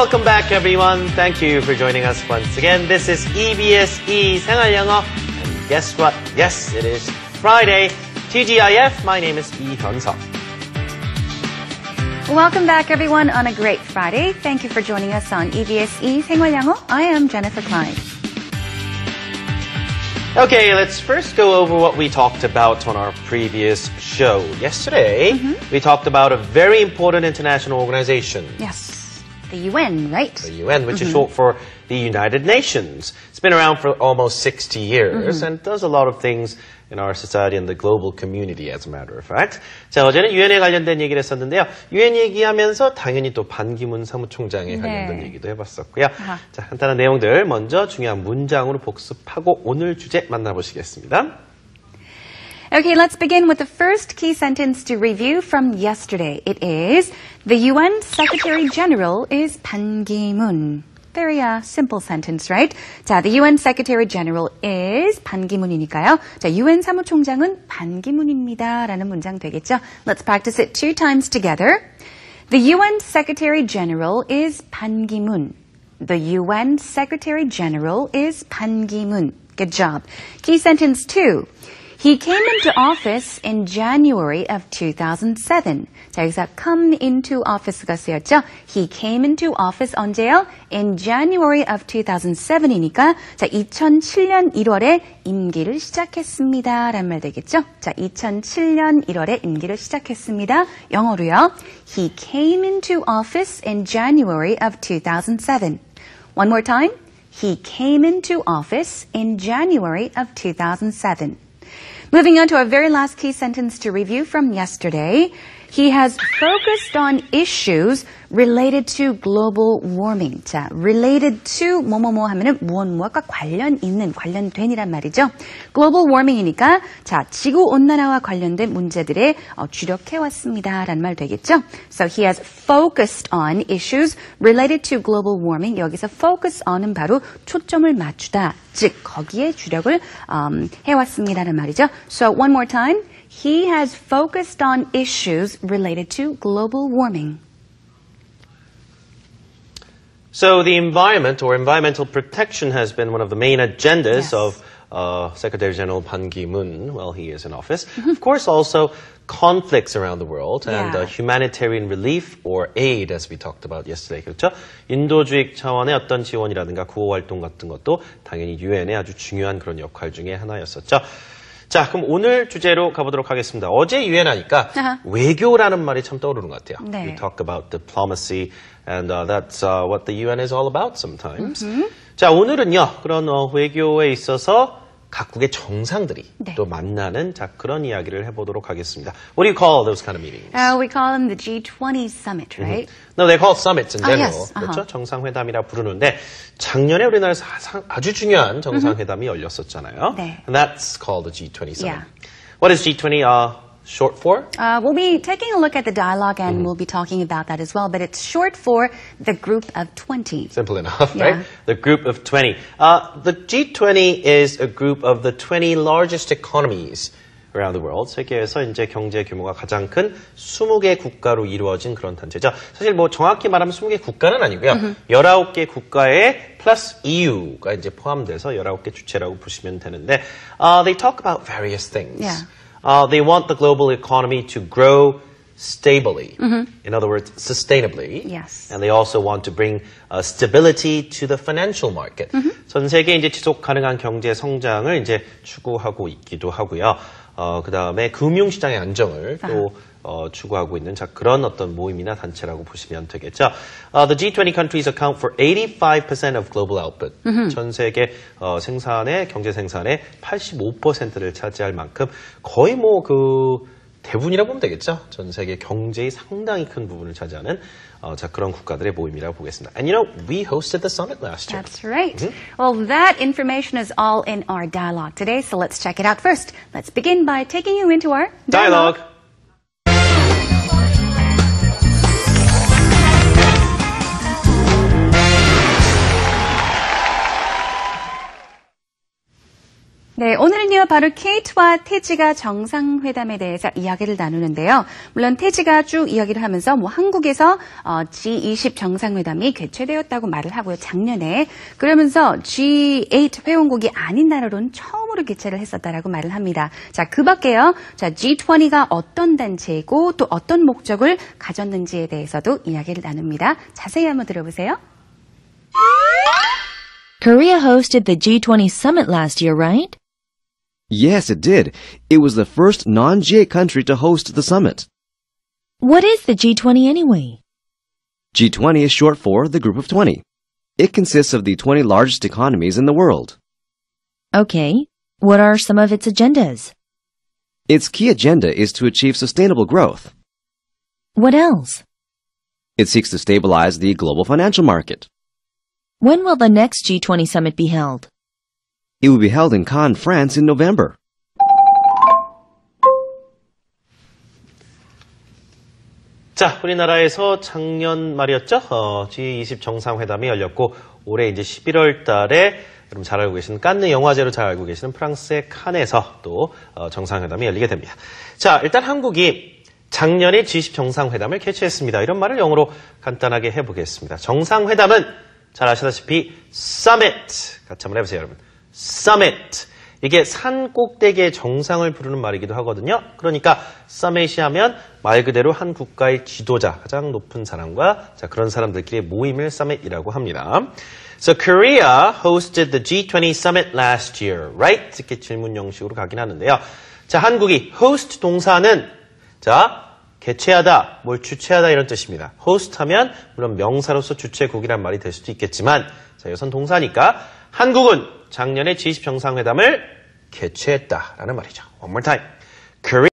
welcome back everyone. Thank you for joining us once again. This is EBSe 생활영어. And guess what? Yes, it is Friday. TGIF. My name is 이현석. Welcome back everyone on a great Friday. Thank you for joining us on EBSe 생활영어. I am Jennifer Klein. Okay, let's first go over what we talked about on our previous show. Yesterday, we talked about a very important international organization. Yes, the UN, right? The UN, which is short for the United Nations. It's been around for almost 60 years and does a lot of things in our society and the global community, as a matter of fact. 자, 어제는 UN에 관련된 얘기를 했었는데요. UN 얘기하면서 당연히 또 반기문 사무총장에 관련된 얘기도 해봤었고요. 자, 간단한 내용들 먼저 중요한 문장으로 복습하고 오늘 주제 만나보시겠습니다. Okay, let's begin with the first key sentence to review from yesterday. It is, the UN Secretary General is Ban Ki-moon. Very simple sentence, right? 자, the UN Secretary General is 반 기문이니까요. 자, UN 사무총장은 반 기문입니다. 라는 문장 되겠죠? Let's practice it 2 times together. The UN Secretary General is 반 기문. The UN Secretary General is 반 기문. Good job. Key sentence 2. He came into office in January of 2007. 자, 여기서 come into office가 쓰였죠? He came into office 언제요? In January of 2007이니까 자, 2007년 1월에 임기를 시작했습니다. 라는 말 되겠죠? 자, 2007년 1월에 임기를 시작했습니다. 영어로요. He came into office in January of 2007. One more time. He came into office in January of 2007. Moving on to our very last key sentence to review from yesterday. He has focused on issues related to global warming. 자, related to 뭐뭐뭐 하면은 무엇과 관련 있는, 관련된이란 말이죠. global warming이니까 자, 지구 온난화와 관련된 문제들에 주력해왔습니다라는 말 되겠죠. So he has focused on issues related to global warming. 여기서 focus on은 바로 초점을 맞추다. 즉, 거기에 주력을 해왔습니다라는 말이죠. So one more time. He has focused on issues related to global warming. So the environment or environmental protection has been one of the main agendas of Secretary General Ban Ki-moon while he is in office. Of course, also conflicts around the world and humanitarian relief or aid, as we talked about yesterday. 그렇죠? 인도주의 차원의 어떤 지원이라든가 구호 활동 같은 것도 당연히 UN의 아주 중요한 그런 역할 중에 하나였었죠. 자, 그럼 오늘 주제로 가보도록 하겠습니다. 어제 유엔 하니까 외교라는 말이 참 떠오르는 것 같아요. 네. We talk about diplomacy and that's what the UN is all about sometimes. 자, 오늘은요. 그런 외교에 있어서 각국의 정상들이 또 만나는 자, 그런 이야기를 해보도록 하겠습니다. What do you call those kind of meetings? We call them the G20 summit, right? No, they call summits in general. Yes. 그렇죠? 정상회담이라 부르는데 작년에 우리나라에서 아주 중요한 정상회담이 열렸었잖아요. 네. And that's called the G20 summit. What is G20 short for? We'll be taking a look at the dialogue and we'll be talking about that as well, but it's short for the Group of 20. Simple enough, right? The Group of 20. The G20 is a group of the 20 largest economies around the world. 세계에서 이제 경제 규모가 가장 큰 20개 국가로 이루어진 그런 단체죠. 사실 뭐 정확히 말하면 20개 국가는 아니고요. 19개 국가에 플러스 EU가 이제 포함돼서 19개 주체라고 보시면 되는데 they talk about various things. They want the global economy to grow stably. In other words, sustainably. Yes. And they also want to bring stability to the financial market. 전 세계 이제 지속 가능한 경제 성장을 이제 추구하고 있기도 하고요. 그다음에 금융 시장의 안정을 또 추구하고 있는 자 그런 어떤 모임이나 단체라고 보시면 되겠죠. The G20 countries account for 85% of global output. 전 세계 생산의 경제 생산의 85%를 차지할 만큼 거의 뭐 그 대부분이라고 보면 되겠죠. 전 세계 경제의 상당히 큰 부분을 차지하는 자 그런 국가들의 모임이라고 보겠습니다. And you know, we hosted the summit last year. That's right. Well, that information is all in our dialogue today, so let's check it out first. Let's begin by taking you into our dialogue. 네, 오늘은요, 바로 케이트와 태지가 정상회담에 대해서 이야기를 나누는데요. 물론 태지가 쭉 이야기를 하면서 한국에서 G20 정상회담이 개최되었다고 말을 하고요, 작년에. 그러면서 G8 회원국이 아닌 나라로는 처음으로 개최를 했었다라고 말을 합니다. 자, 그 밖에요. 자, G20가 어떤 단체이고 또 어떤 목적을 가졌는지에 대해서도 이야기를 나눕니다. 자세히 한번 들어보세요. Korea hosted the G20 summit last year, right? Yes, it did. It was the first non-G8 country to host the summit. What is the G20 anyway? G20 is short for the Group of 20. It consists of the 20 largest economies in the world. Okay, what are some of its agendas? Its key agenda is to achieve sustainable growth. What else? It seeks to stabilize the global financial market. When will the next G20 summit be held? It will be held in Cannes, France in November. 자, 우리나라에서 작년 말이었죠? G20 정상회담이 열렸고, 올해 이제 11월 달에 여러분 잘 알고 계시는 칸느 영화제로 잘 알고 계시는 프랑스의 칸에서 또 정상회담이 열리게 됩니다. 자, 일단 한국이 작년에 G20 정상회담을 개최했습니다. 이런 말을 영어로 간단하게 해보겠습니다. 정상회담은 잘 아시다시피 summit, 같이 한번 해보세요, 여러분. summit. 이게 산 꼭대기의 정상을 부르는 말이기도 하거든요. 그러니까 summit이 하면 말 그대로 한 국가의 지도자, 가장 높은 사람과 그런 사람들끼리의 모임을 summit이라고 합니다. So Korea hosted the G20 summit last year, right? 이렇게 질문 형식으로 가긴 하는데요. 자, 한국이 host 동사는 개최하다, 뭘 주최하다 이런 뜻입니다. host 하면 물론 명사로서 주최국이란 말이 될 수도 있겠지만 자, 이것은 동사니까 한국은 작년에 G20 정상회담을 개최했다라는 말이죠. One more time. Korea